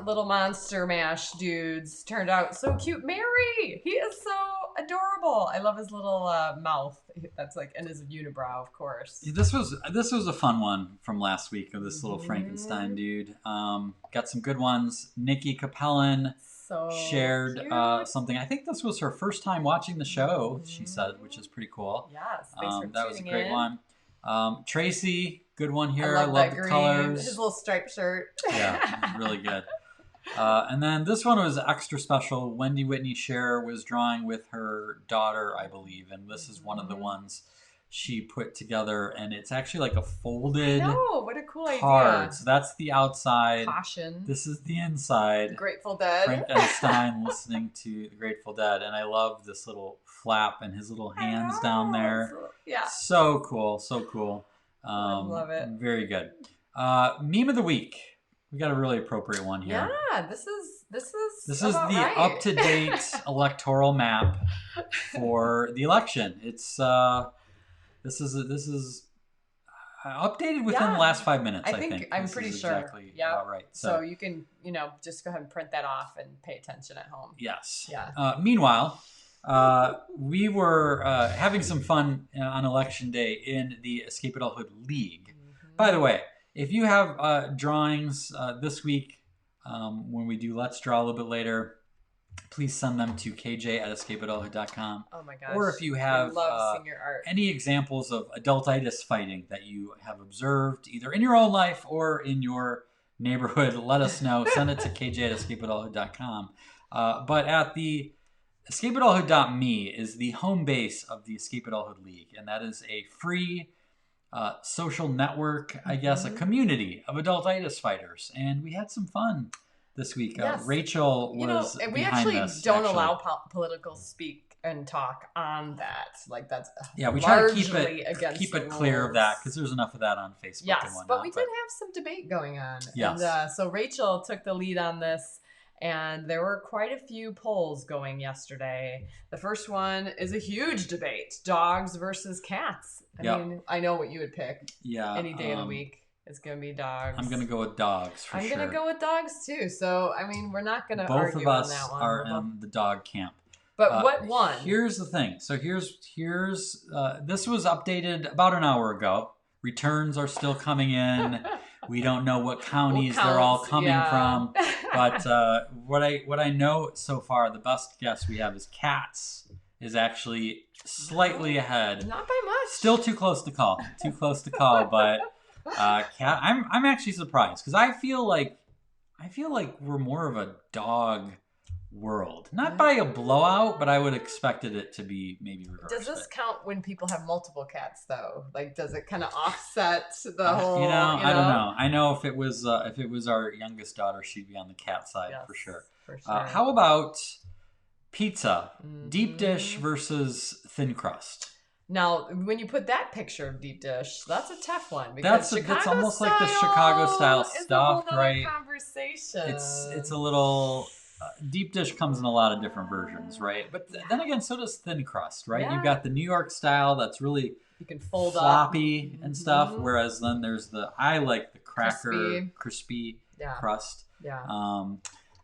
little monster mash dudes turned out so cute. Mary, he is so adorable. I love his little mouth. That's like, and his unibrow, of course. This was a fun one from last week of this little Frankenstein dude. Got some good ones. Nikki Capellan shared something. I think this was her first time watching the show. She said, which is pretty cool. Yes, thanks for that was a great in. one. Tracy, good one here. I love the green. Colors. His little striped shirt. Yeah, really good. And then this one was extra special. Wendy Whitney Scher was drawing with her daughter, I believe, and this is one of the ones she put together, and it's actually like a folded what a cool card. idea. So that's the outside. Caution. This is the inside. Grateful Dead. Frankenstein listening to the Grateful Dead, and I love this little flap and his little hands down there. Yeah. So cool, so cool. I love it. Very good. Meme of the week. We got a really appropriate one here. Yeah, this is the up-to-date electoral map for the election. It's this is updated within the last 5 minutes. I think I'm pretty sure. Exactly about right. So you can just go ahead and print that off and pay attention at home. Yes. Yeah. Meanwhile, we were having some fun on election day in the Escape Adulthood League. By the way, if you have drawings this week, when we do Let's Draw a little bit later, please send them to kj@escapeadulthood.com. Oh my gosh. Or if you have love seeing your art. any examples of adultitis fighting that you have observed, either in your own life or in your neighborhood, let us know. Send it to kj@escapeadulthood.com. But at the escapeadulthood.me is the home base of the Escape Adulthood League, and that is a free social network, I guess, a community of adultitis fighters. And we had some fun this week. Yes. Rachel was we behind actually this, don't allow political speak and talk on that. Like that's we try to keep it clear rules. of that because there's enough of that on Facebook and whatnot. But we did have some debate going on. Yes. And so Rachel took the lead on this, and there were quite a few polls going yesterday. The first one is a huge debate: dogs versus cats. I mean, I know what you would pick. Yeah. Any day of the week. It's going to be dogs. I'm going to go with dogs for sure. I'm going to go with dogs too. So, I mean, we're not going to Both argue of us on that one. are in the dog camp. But what won? Here's the thing. So here's this was updated about an hour ago. Returns are still coming in. We don't know what counties they're all coming from. But what I know so far, the best guess we have is cats is actually slightly ahead. Not by much. Still too close to call. But cat. I'm actually surprised because I feel like we're more of a dog world, not by a blowout, but I would expected it to be maybe reversed. Does this count when people have multiple cats though? Like, does it kind of offset the whole? I don't know. I know if it was our youngest daughter, she'd be on the cat side for sure. How about pizza, deep dish versus thin crust? Now, when you put that picture of deep dish, that's a tough one because that's almost like the Chicago style stuff, right? Conversation. It's a little deep dish comes in a lot of different versions, right? But then again, so does thin crust, right? Yeah. You've got the New York style that's really you can fold floppy up and stuff, whereas then there's I like the cracker crispy crust. Yeah.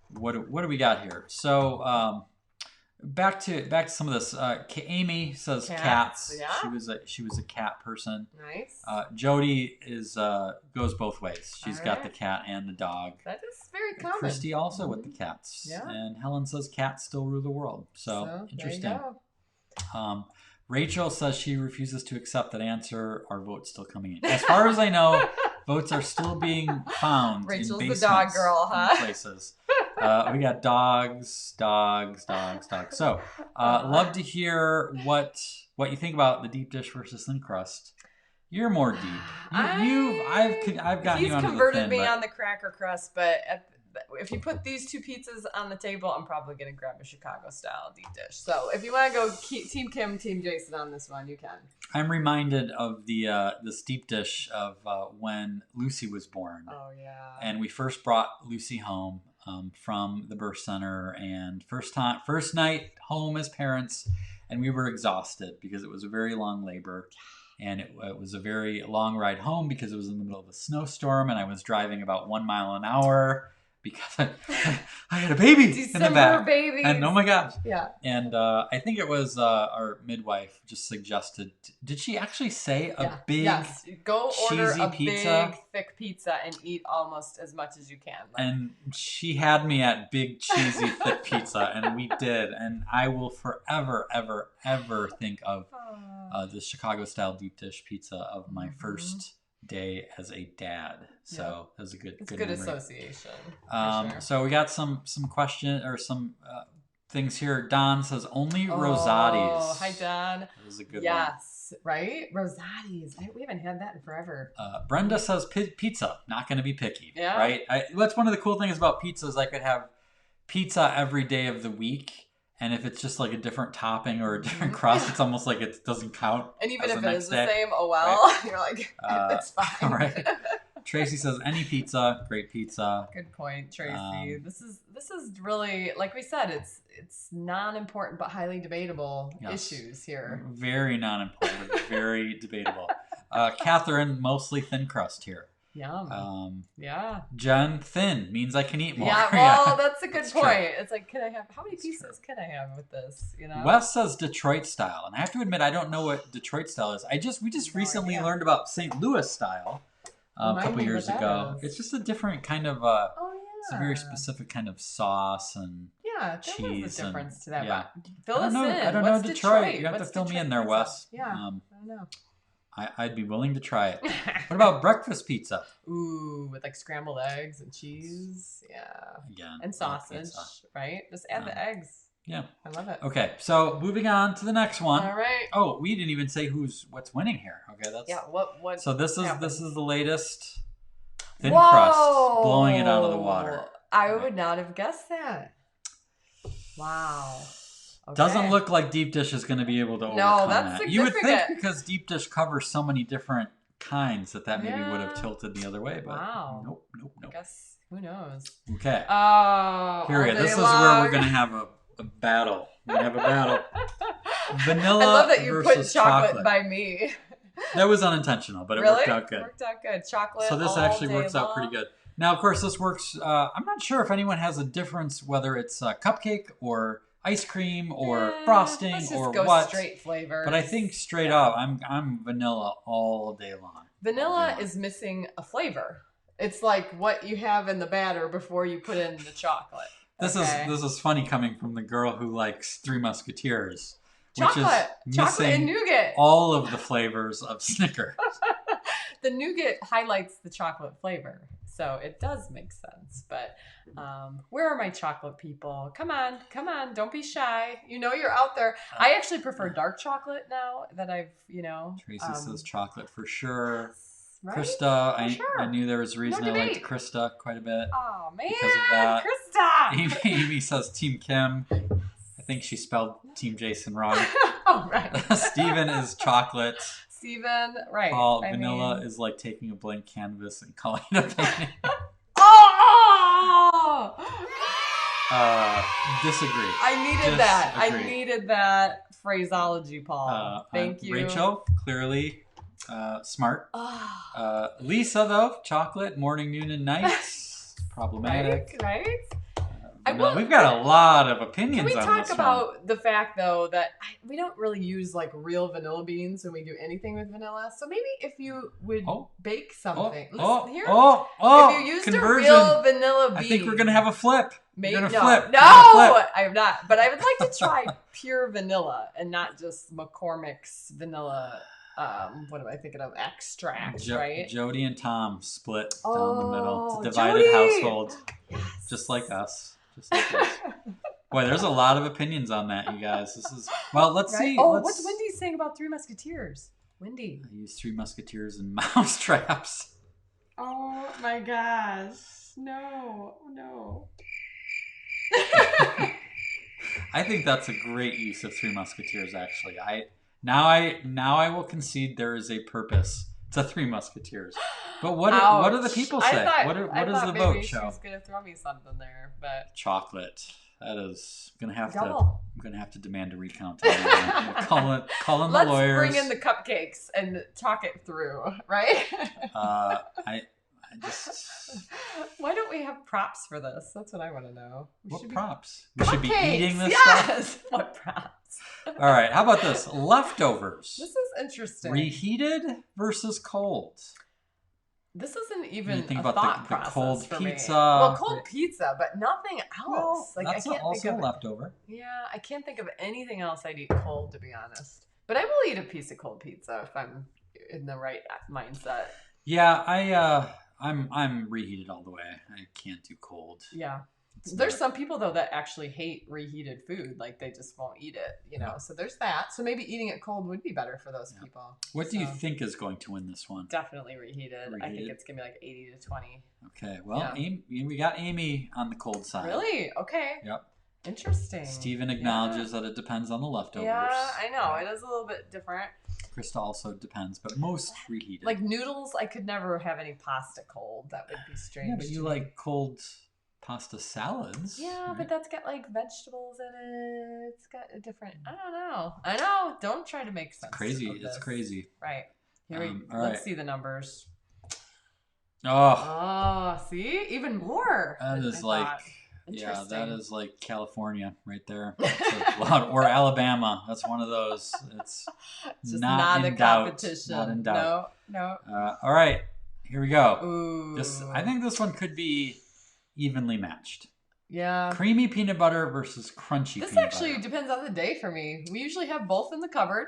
What do we got here? So. Back to some of this. Amy says cats. Yeah. She was a cat person. Nice. Jody goes both ways. She's got the cat and the dog. That is very common. Christy also with the cats. Yeah. And Helen says cats still rule the world. So interesting. There you go. Rachel says she refuses to accept that answer. Our vote's still coming in. As far as I know, votes are still being found Rachel's in basements the dog girl, huh? Places. We got dogs. So, love to hear what you think about the deep dish versus thin crust. You're more deep. I've gotten you onto the thin. He's converted me on the cracker crust, but if you put these two pizzas on the table, I'm probably gonna grab a Chicago style deep dish. So if you want to go Team Kim, Team Jason on this one, you can. I'm reminded of this deep dish of when Lucy was born. Oh yeah. And we first brought Lucy home. From the birth center, and first night home as parents, and we were exhausted because it was a very long labor, and it was a very long ride home because it was in the middle of a snowstorm, and I was driving about 1 mile an hour because I had a baby in the back. Baby. And oh my gosh. Yeah. And I think it was our midwife just suggested. Did she actually say a big go order cheesy a pizza? big thick pizza and eat almost as much as you can. And she had me at big cheesy thick pizza, and we did. And I will forever, ever, ever think of the Chicago style deep dish pizza of my first day as a dad. So that was a good memory. Association. Sure. So we got some question or some things here. Don says only Rosati's. Oh, hi Don. That was a good one. Yes, right? Rosati's. We haven't had that in forever. Brenda says pizza. Not going to be picky. Yeah. Right. That's one of the cool things about pizza is I could have pizza every day of the week. And if it's just like a different topping or a different crust, it's almost like it doesn't count. And even if it is the day. same, oh well, right? You're like, it's fine. Right. Tracy says any pizza, great pizza. Good point, Tracy. This is really, like we said, it's non-important but highly debatable issues here. Very non-important, but very debatable. Catherine, mostly thin crust here. Yum. Jen, thin means I can eat more. Yeah, well, that's a good point. True. It's like, how many pieces can I have with this? You know. Wes says Detroit style, and I have to admit I don't know what Detroit style is. We just recently learned about St. Louis style a couple years ago. It's just a different kind of. It's a very specific kind of sauce and cheese. There's a difference to that. Yeah. Fill us in. I don't know Detroit. You have to fill me in there, Wes. Yeah. I don't know. I'd be willing to try it. What about breakfast pizza? Ooh, with like scrambled eggs and cheese. Yeah. Again. And sausage, right? Just add the eggs. Yeah. I love it. Okay, so moving on to the next one. All right. Oh, we didn't even say what's winning here. Okay, that's what So this is the latest thin crust blowing it out of the water. I would not have guessed that. Wow. Okay. Doesn't look like deep dish is going to be able to overcome that. Significant. You would think because deep dish covers so many different kinds that maybe would have tilted the other way, but nope. I guess who knows? Okay. Here we go. This is where we're going to have a battle. We're going to have a battle. Vanilla. I love that you put chocolate by me. That was unintentional, but it worked out good. It worked out good. Chocolate. So this actually works out pretty good. Now, of course, this works. I'm not sure if anyone has a difference whether it's a cupcake or ice cream or frosting let's just or go what. Straight flavor. But I think straight up, I'm vanilla all day long. Vanilla is missing a flavor. It's like what you have in the batter before you put in the chocolate. This is funny coming from the girl who likes Three Musketeers, chocolate and nougat. All of the flavors of Snickers. The nougat highlights the chocolate flavor, so it does make sense. But where are my chocolate people? Come on, don't be shy. You know you're out there. I actually prefer dark chocolate now that I've, Tracy says chocolate for sure. Right? Krista, I knew there was a reason I liked Krista quite a bit. Oh man, because of that. Krista. Amy says Team Kim. I think she spelled Team Jason wrong. Oh right. Steven is chocolate. Steven, right. Paul, vanilla is like taking a blank canvas and calling it a painting. Oh! Disagree. I needed that phraseology, Paul. Thank you. Rachel, clearly smart. Lisa, though, chocolate, morning, noon, and night. Problematic. Right? We've got a lot of opinions on this. Can we talk about the fact, though, that we don't really use like real vanilla beans when we do anything with vanilla? So maybe if you would bake something. If you used a real vanilla bean. I think we're going to have a flip. Maybe no, I have not. But I would like to try pure vanilla and not just McCormick's vanilla. What am I thinking of? Extract, right? Jody and Tom split down the middle. It's a divided household, just like us. Boy, there's a lot of opinions on that, you guys. Let's see. What's Wendy saying about Three Musketeers? Wendy. I use Three Musketeers and mouse traps. Oh my gosh. No. I think that's a great use of Three Musketeers, actually. Now I will concede there is a purpose to Three Musketeers. But what do the people say? What does the vote show? She was gonna throw me something there, but chocolate. That is gonna have Double. I'm gonna have to demand a recount. Call in the lawyers. Let's bring in the cupcakes and talk it through, right? I Why don't we have props for this? That's what I want to know. What props? We should be eating this yes! stuff? What props? All right. How about this? Leftovers. This is interesting. Reheated versus cold. This isn't even you think a about thought the process cold for pizza. me. Well, cold pizza, but nothing else. Well, that's also a leftover. Yeah, I can't think of anything else I'd eat cold, to be honest. But I will eat a piece of cold pizza if I'm in the right mindset. Yeah, I'm reheated all the way. I can't do cold. Yeah. There's some people, though, that actually hate reheated food. Like, they just won't eat it, you know? So there's that. So maybe eating it cold would be better for those people. What do you think is going to win this one? Definitely reheated. I think it's going to be like 80 to 20. Okay. Well, Amy, we got Amy on the cold side. Really? Okay. Yep. Interesting. Steven acknowledges that it depends on the leftovers. Yeah, I know. It is a little bit different. Krista also depends, but most reheated. Like noodles, I could never have any pasta cold. That would be strange. Yeah, but you like cold pasta salads. Yeah, right? but that's got like vegetables in it. It's got a different. I don't know. I know. Don't try to make sense. It's crazy. It's crazy. Right. Here we. Let's see the numbers. Oh. See, even more. That is like. Yeah, that is like California right there. Or Alabama. That's one of those. It's just not in competition. Doubt. Not in doubt. No. All right, here we go. Ooh. I think this one could be evenly matched. Yeah. Creamy peanut butter versus crunchy peanut butter. This actually depends on the day for me. We usually have both in the cupboard,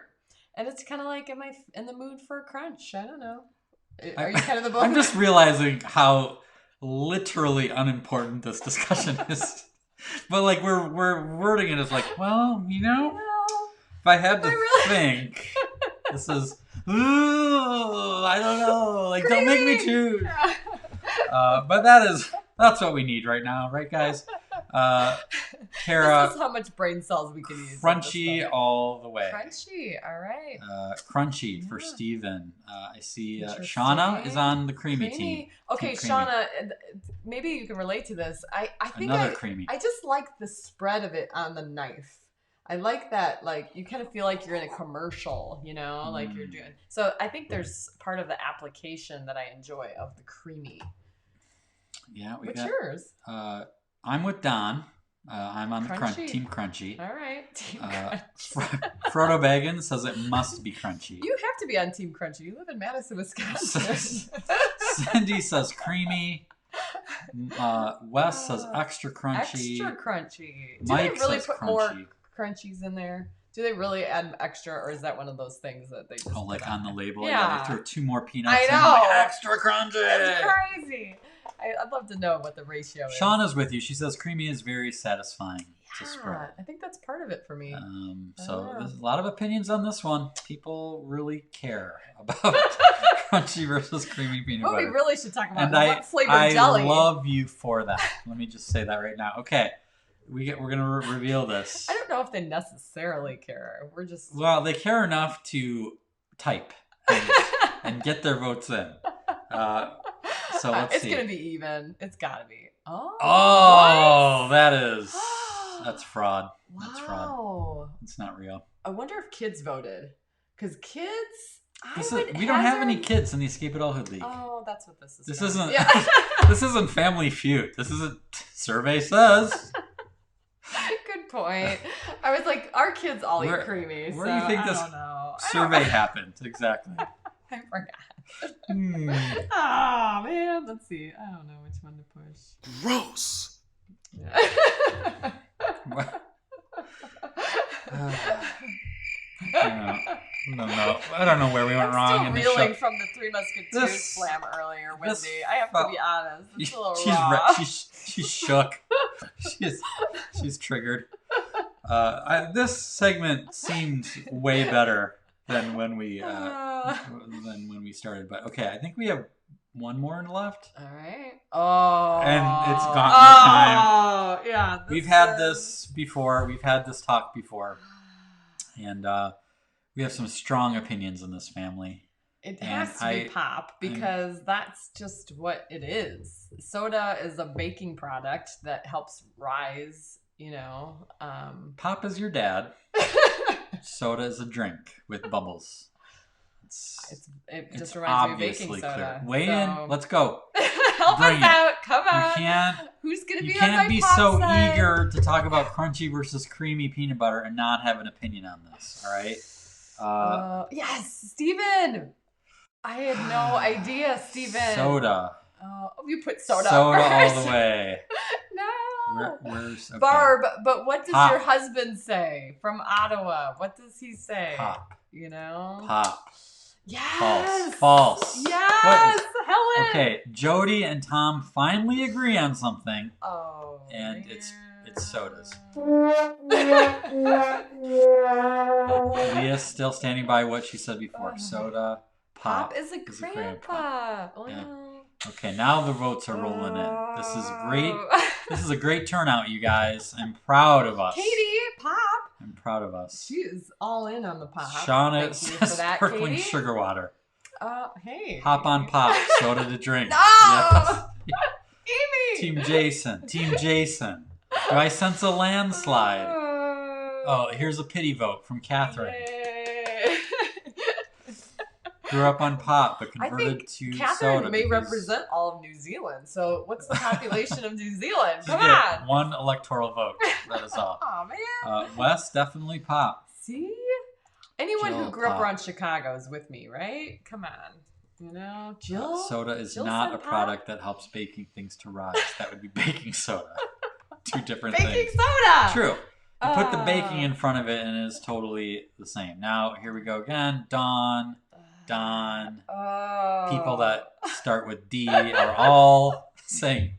and it's kind of like, am I in the mood for a crunch? I don't know. Are you kind of the both? I'm just realizing how literally unimportant this discussion is, but like we're wording it as like, well, you know, if I had to think, this is, I don't know, like don't make me choose. But that's what we need right now, right, guys? Kara, this is how much brain cells we can use. Crunchy all the way. Crunchy, all right. Crunchy for Steven. I see Shauna is on the creamy team. Okay, Shauna, maybe you can relate to this. I think creamy. I just like the spread of it on the knife. I like that, like, you kind of feel like you're in a commercial, you know, like you're doing. So I think there's part of the application that I enjoy of the creamy. Yeah, What's yours? I'm with Don. I'm on the Team Crunchy. All right, Team Crunchy. Frodo Baggins says it must be crunchy. You have to be on Team Crunchy. You live in Madison, Wisconsin. Cindy says creamy. Wes says extra crunchy. Extra crunchy. Do Mike they really says put crunchy. more crunchies in there? Do they really add extra, or is that one of those things that they just like on the label? Yeah. They throw 2 more peanuts I know. in. Like, extra crunchy. That's crazy. I'd love to know what the ratio is. Shauna's with you. She says creamy is very satisfying to spread. I think that's part of it for me. So there's a lot of opinions on this one. People really care about crunchy versus creamy peanut butter. We really should talk about and what flavor jelly. I love you for that. Let me just say that right now. Okay. We're gonna reveal this. I don't know if they necessarily care. We're just they care enough to type and get their votes in. So let's see. It's gonna be even. It's gotta be. Oh, that's fraud. Wow. That's fraud. It's not real. I wonder if kids voted, because kids. We don't have any kids in the Escape Adulthood League. Oh, that's what this is. This isn't. This isn't Family Feud. This isn't. Survey says. Good point. I was like, our kids all eat creamy. Where do you think this survey happened? Exactly. I forgot. Oh, man. Let's see. I don't know which one to push. Gross. I don't know where we went wrong in this show. I'm still reeling from the Three Musketeers slam earlier, Wendy. I have to be honest. It's a little raw. She's shook. She's triggered. This segment seemed way better than when we started. But okay, I think we have one more left. All right. Oh. And it's gauntlet time. Oh, yeah. We've had this before. We've had this talk before. And we have some strong opinions in this family. It has to be pop, because that's just what it is. Soda is a baking product that helps rise, you know. Pop is your dad. Soda is a drink with bubbles. It just reminds me of baking soda. Clear. Weigh in. Let's go. Help Bring us it. out. Come on. You can't. Who's gonna be You on my can't be pop so side? eager to talk about crunchy versus creamy peanut butter and not have an opinion on this. All right. Yes, Steven. I had no idea, Steven. Soda. Oh, you put soda. Soda first. all the way. No. Where's okay. Barb, but what does Pop. your husband say from Ottawa? What does he say? Pop. You know? Pop. Yes. False. Yes. Helen. Okay, Jody and Tom finally agree on something. Oh. And man. it's sodas. Leah's still standing by what she said before. Soda. Pop is a grandpa. Oh yeah. no. Okay, now the votes are rolling in. This is great. This is a great turnout, you guys. I'm proud of us. Katie, Pop. I'm proud of us. She is all in on the pop. Shauna Thank you for says that, sparkling Katie. sugar water. Hey. Hop on pop, soda to drink. No! Yes. Amy! Team Jason. Team Jason. Do I sense a landslide? Oh, here's a pity vote from Catherine. Yay. Grew up on pop, but I converted think to Catherine soda. may because represent all of New Zealand. So what's the population of New Zealand? you Come get on. one electoral vote. That is all. Oh, man. Wes, definitely pop. See? Anyone Jill, who grew up pop. around Chicago is with me, right? Come on. You know, Jill? Soda is Jill not said a pop? product that helps baking things to rise. That would be baking soda. Two different Baking things. soda! True. You put the baking in front of it and it is totally the same. Now, here we go again. Don. Oh. People that start with D are all saying,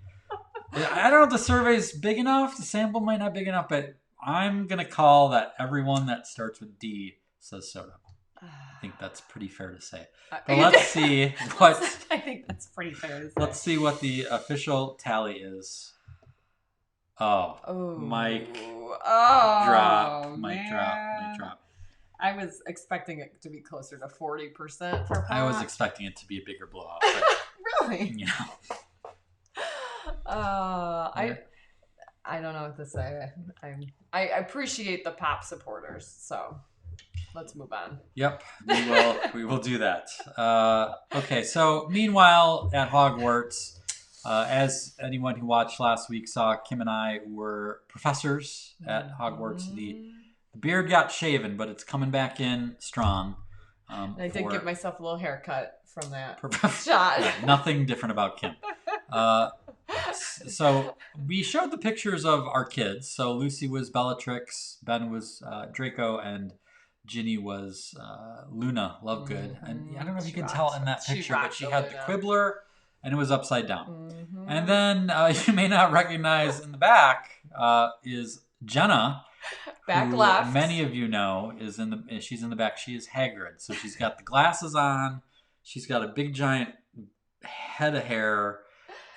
I don't know if the survey's big enough. The sample might not be big enough, but I'm going to call that everyone that starts with D says soda. I think that's pretty fair to say. But let's see what... I think that's pretty fair to say. Let's see what the official tally is. Oh, Mike drop. Mic drop. I was expecting it to be closer to 40% for pop. I was expecting it to be a bigger blowout. But, really? you know. I don't know what to say. I appreciate the pop supporters, so let's move on. Yep, we will do that. Okay, so meanwhile at Hogwarts, as anyone who watched last week saw, Kim and I were professors at Hogwarts. The beard got shaven, but it's coming back in strong. I did give myself a little haircut from that shot. shot. Nothing different about Kim. So we showed the pictures of our kids. So Lucy was Bellatrix, Ben was Draco, and Ginny was Luna Lovegood. And I don't know if you can tell in that picture, but she had the quibbler and it was upside down. And then you may not recognize in the back is Jenna. Back who left. Many of you know she's in the back. She is Hagrid. So she's got the glasses on. She's got a big giant head of hair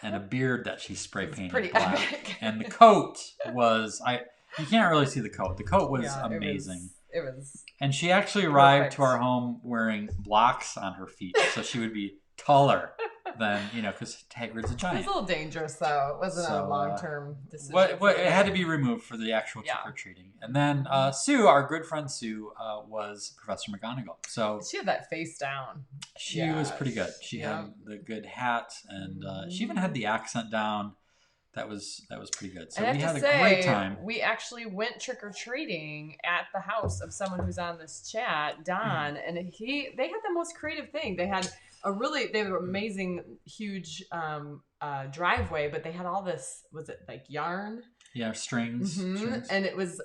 and a beard that she spray painted pretty black. epic. And the coat was you can't really see the coat. The coat was amazing. It was and she actually arrived to our home wearing blocks on her feet, so she would be taller than because Hagrid's a giant. It was a little dangerous though. It wasn't a long-term decision. It had to be removed for the actual trick or treating. And then Sue, our good friend Sue, was Professor McGonagall. So she had that face down. She was pretty good. She had the good hat, and she even had the accent down. That was pretty good. So we had a great time. We actually went trick or treating at the house of someone who's on this chat, Don, and they had the most creative thing. They had they were amazing, huge driveway, but they had all this, was it like yarn? Yeah, strings. Strings. And it was,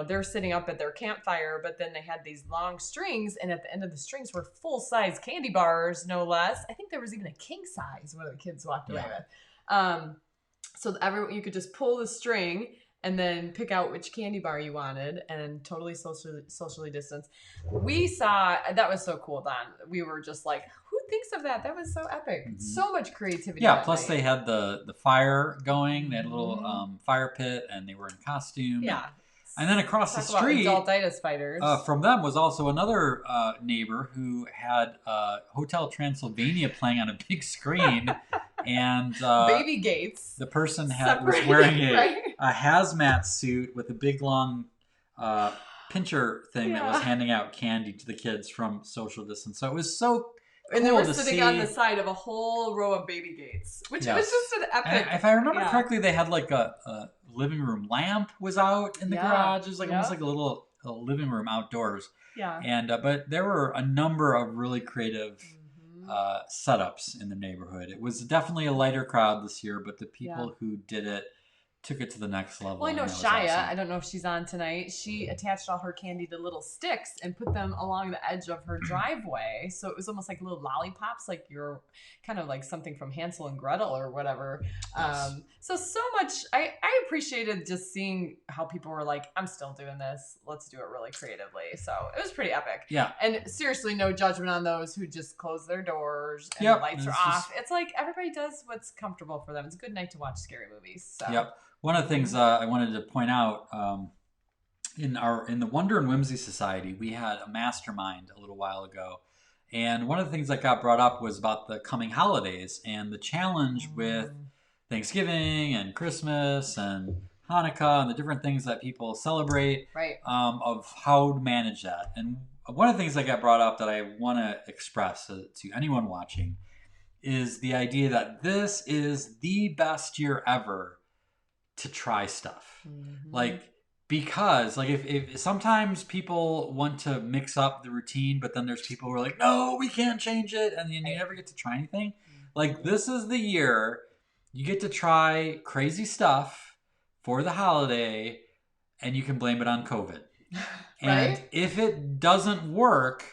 they're sitting up at their campfire, but then they had these long strings, and at the end of the strings were full-size candy bars, no less. I think there was even a king size one of the kids walked away with. So you could just pull the string and then pick out which candy bar you wanted, and totally socially distanced. We saw, that was so cool, Don. We were just like, who thinks of that? That was so epic. So much creativity. Yeah, plus they had the fire going. They had a little fire pit, and they were in costume. Yeah. And then across the street, Adultitis Fighters. From them was also another neighbor who had Hotel Transylvania playing on a big screen. And Baby Gates. The person was wearing a hazmat suit with a big long pincher thing that was handing out candy to the kids from social distance. So it was so And they cool were to sitting see. on the side of a whole row of baby gates, which was just an epic. And if I remember correctly, they had like a living room lamp was out in the garage. It was like almost like a living room outdoors. Yeah. And but there were a number of really creative setups in the neighborhood. It was definitely a lighter crowd this year, but the people who did it took it to the next level. Well, I know Shia, awesome. I don't know if she's on tonight. She attached all her candy to little sticks and put them along the edge of her driveway. So it was almost like little lollipops, like you're kind of like something from Hansel and Gretel or whatever. Yes. So much. I appreciated just seeing how people were like, I'm still doing this. Let's do it really creatively. So it was pretty epic. Yeah. And seriously, no judgment on those who just close their doors and the lights are off. It's like everybody does what's comfortable for them. It's a good night to watch scary movies. So. Yep. One of the things I wanted to point out in the Wonder and Whimsy Society, we had a mastermind a little while ago, and one of the things that got brought up was about the coming holidays and the challenge with Thanksgiving and Christmas and Hanukkah and the different things that people celebrate, of how to manage that. And one of the things that got brought up that I want to express to anyone watching is the idea that this is the best year ever to try stuff. Like, because like if sometimes people want to mix up the routine, but then there's people who are like, no, we can't change it, and you never get to try anything. Like, this is the year you get to try crazy stuff for the holiday, and you can blame it on COVID. And if it doesn't work,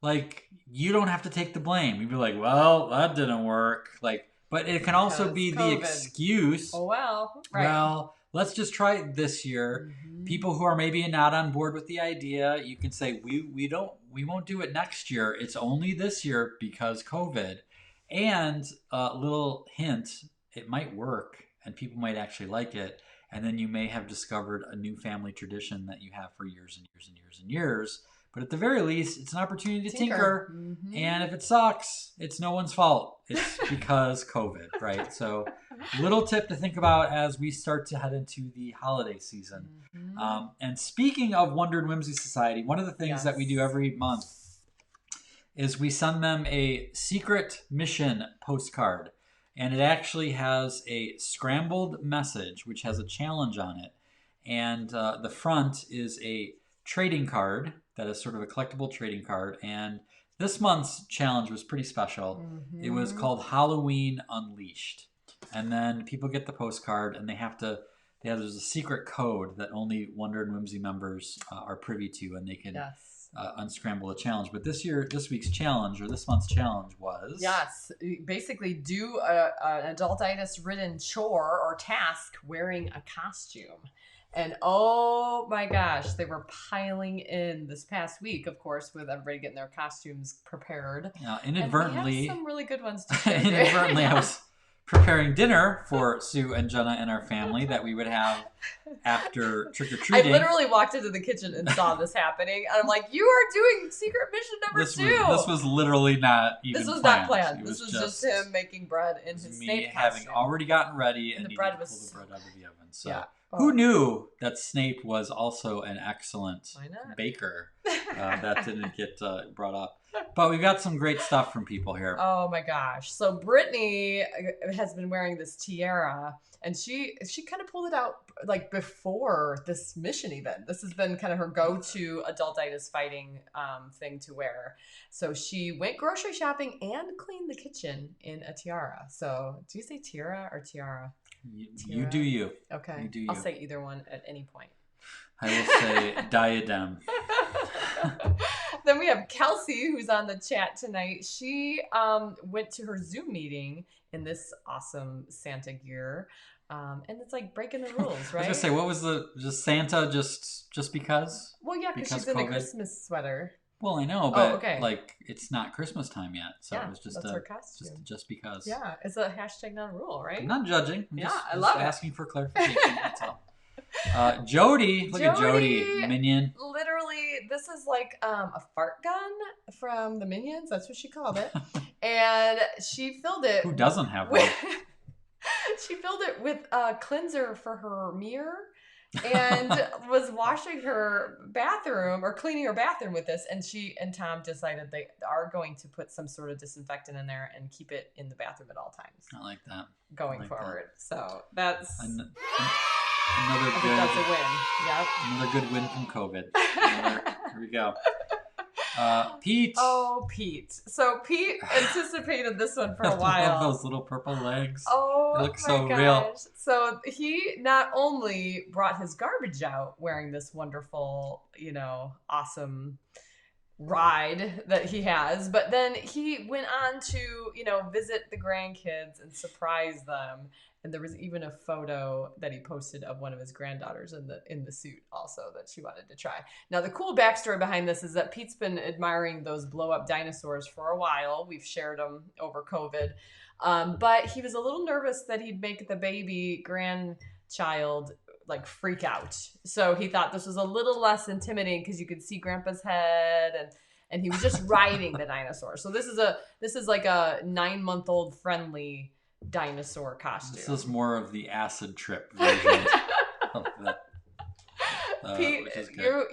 like, you don't have to take the blame. You'd be like, well, that didn't work. Like, but it can also be COVID. The excuse. Oh, well. Well, let's just try it this year. People who are maybe not on board with the idea, you can say, we won't do it next year. It's only this year because COVID. And a little hint, it might work and people might actually like it. And then you may have discovered a new family tradition that you have for years and years and years and years. But at the very least, it's an opportunity to tinker. And if it sucks, it's no one's fault. It's because COVID, right? So little tip to think about as we start to head into the holiday season. And speaking of Wonder and Whimsy Society, one of the things that we do every month is we send them a secret mission postcard. And it actually has a scrambled message, which has a challenge on it. And the front is a trading card that is sort of a collectible trading card. And this month's challenge was pretty special. It was called Halloween Unleashed. And then people get the postcard and there's a secret code that only Wonder and Whimsy members are privy to, and they can unscramble the challenge. But this week's challenge, or this month's challenge, was basically do an adultitis-ridden chore or task wearing a costume. And oh my gosh, they were piling in this past week, of course, with everybody getting their costumes prepared. Inadvertently, and we have some really good ones to share. Inadvertently, I was preparing dinner for Sue and Jenna and our family that we would have after trick-or-treating. I literally walked into the kitchen and saw this happening. And I'm like, you are doing secret mission number 2. This was literally not even planned. This was not planned. This was just him making bread in his Snape costume. Having already gotten ready and the needing bread to was pull the bread out of the oven. So who knew that Snape was also an excellent baker? That didn't get brought up. But we've got some great stuff from people here. Oh my gosh. So Brittany has been wearing this tiara, and she kind of pulled it out like before this mission event. This has been kind of her go-to adultitis fighting thing to wear. So she went grocery shopping and cleaned the kitchen in a tiara. So do you say tiara or tiara? You do you. Okay. You do you. I'll say either one at any point. I will say diadem. Then we have Kelsey, who's on the chat tonight. She went to her Zoom meeting in this awesome Santa gear. And it's like breaking the rules, right? I was going to say, what was just Santa just because? Well, yeah, because she's in a Christmas sweater. Well, I know, but like it's not Christmas time yet. So it was just that's her costume. Just because. Yeah, it's a hashtag not a rule, right? I'm not judging. I'm I love asking for clarification. That's all. Jody, look at Jody, Minion. Literally, this is like a fart gun from the Minions. That's what she called it. And she filled it. Who doesn't have one? She filled it with a cleanser for her mirror. and was washing her bathroom or cleaning her bathroom with this, and she and Tom decided they are going to put some sort of disinfectant in there and keep it in the bathroom at all times. I like that. Going forward. So that's another I think that's a win. Yep. Another good win from COVID. Here we go. Pete. Oh, Pete. So Pete anticipated this one for a while. I love those little purple legs. Oh, they look my so gosh. real. So he not only brought his garbage out wearing this wonderful, awesome ride that he has, but then he went on to, visit the grandkids and surprise them. And there was even a photo that he posted of one of his granddaughters in the suit also that she wanted to try. Now, the cool backstory behind this is that Pete's been admiring those blow-up dinosaurs for a while. We've shared them over COVID. But he was a little nervous that he'd make the baby grandchild freak out. So he thought this was a little less intimidating because you could see Grandpa's head and he was just riding the dinosaur. So this is like a 9-month-old friendly dinosaur costume. This is more of the acid trip version of the Pete,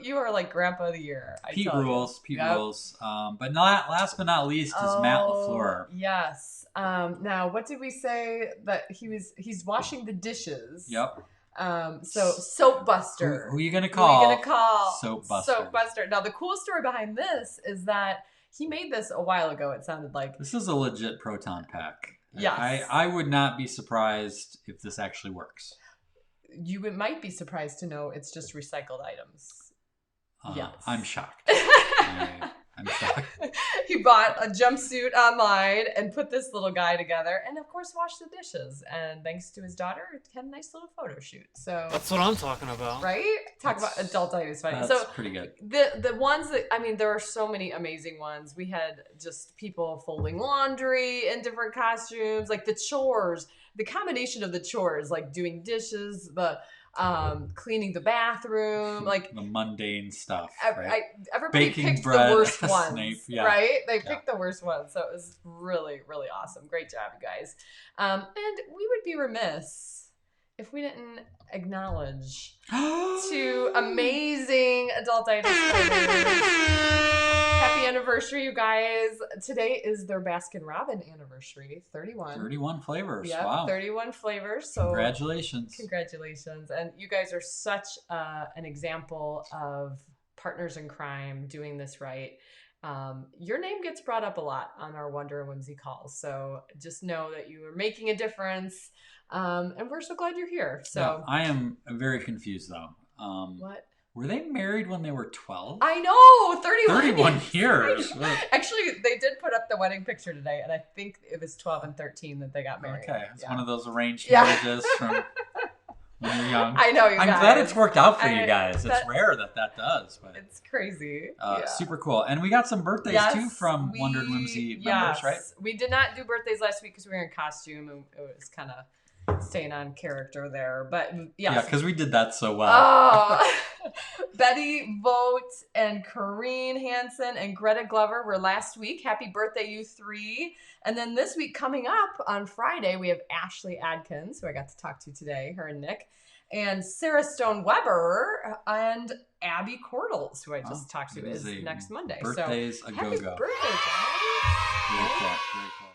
you are like Grandpa of the Year. Pete rules. Pete rules. But last but not least is Matt LaFleur. Yes. Now, what did we say that he's washing the dishes? Yep. So Soap Buster. Who are you gonna call? Who are you gonna call? Soap Buster. Soap Buster. Now, the cool story behind this is that he made this a while ago. It sounded like this is a legit proton pack. Yes. I would not be surprised if this actually works. You might be surprised to know it's just recycled items. Yes. I'm shocked. I'm shocked. He bought a jumpsuit online and put this little guy together and, of course, washed the dishes. And thanks to his daughter, it had a nice little photo shoot. So that's what I'm talking about. Right? Talk about Adultitis Fighters. That's pretty good. The ones that, there are so many amazing ones. We had just people folding laundry in different costumes, like the chores, the combination of the chores, like doing dishes, the cleaning the bathroom, like the mundane stuff. Everybody baking picked bread, the worst ones, Snape, yeah. right? They picked the worst ones, so it was really, really awesome. Great job, you guys. And we would be remiss if we didn't acknowledge two amazing Adultitis Fighters. Happy anniversary, you guys. Today is their Baskin Robbins anniversary, 31. 31 flavors, yep, wow. 31 flavors. So Congratulations. And you guys are such an example of partners in crime doing this right. Your name gets brought up a lot on our Wonder and Whimsy calls. So just know that you are making a difference. And we're so glad you're here. So yeah, I am very confused though. What? Were they married when they were 12? I know, 31 years. Actually, they did put up the wedding picture today, and I think it was 12 and 13 that they got married. Okay, it's one of those arranged marriages from when you're young. I know, I'm glad it's worked out for you guys. It's rare that does, but it's crazy. Super cool. And we got some birthdays too from Wonder and Whimsy members, right? We did not do birthdays last week because we were in costume, and it was kind of staying on character there, but yes. Yeah, because we did that so well. Oh, Betty Vogt and Corrine Hansen and Greta Glover were last week. Happy birthday, you three. And then this week coming up on Friday, we have Ashley Adkins, who I got to talk to today, her and Nick, and Sarah Stone Weber and Abby Cordles, who I just talked to, is next Monday. Birthdays so a happy go-go. birthday, guys. Very cool. Very cool.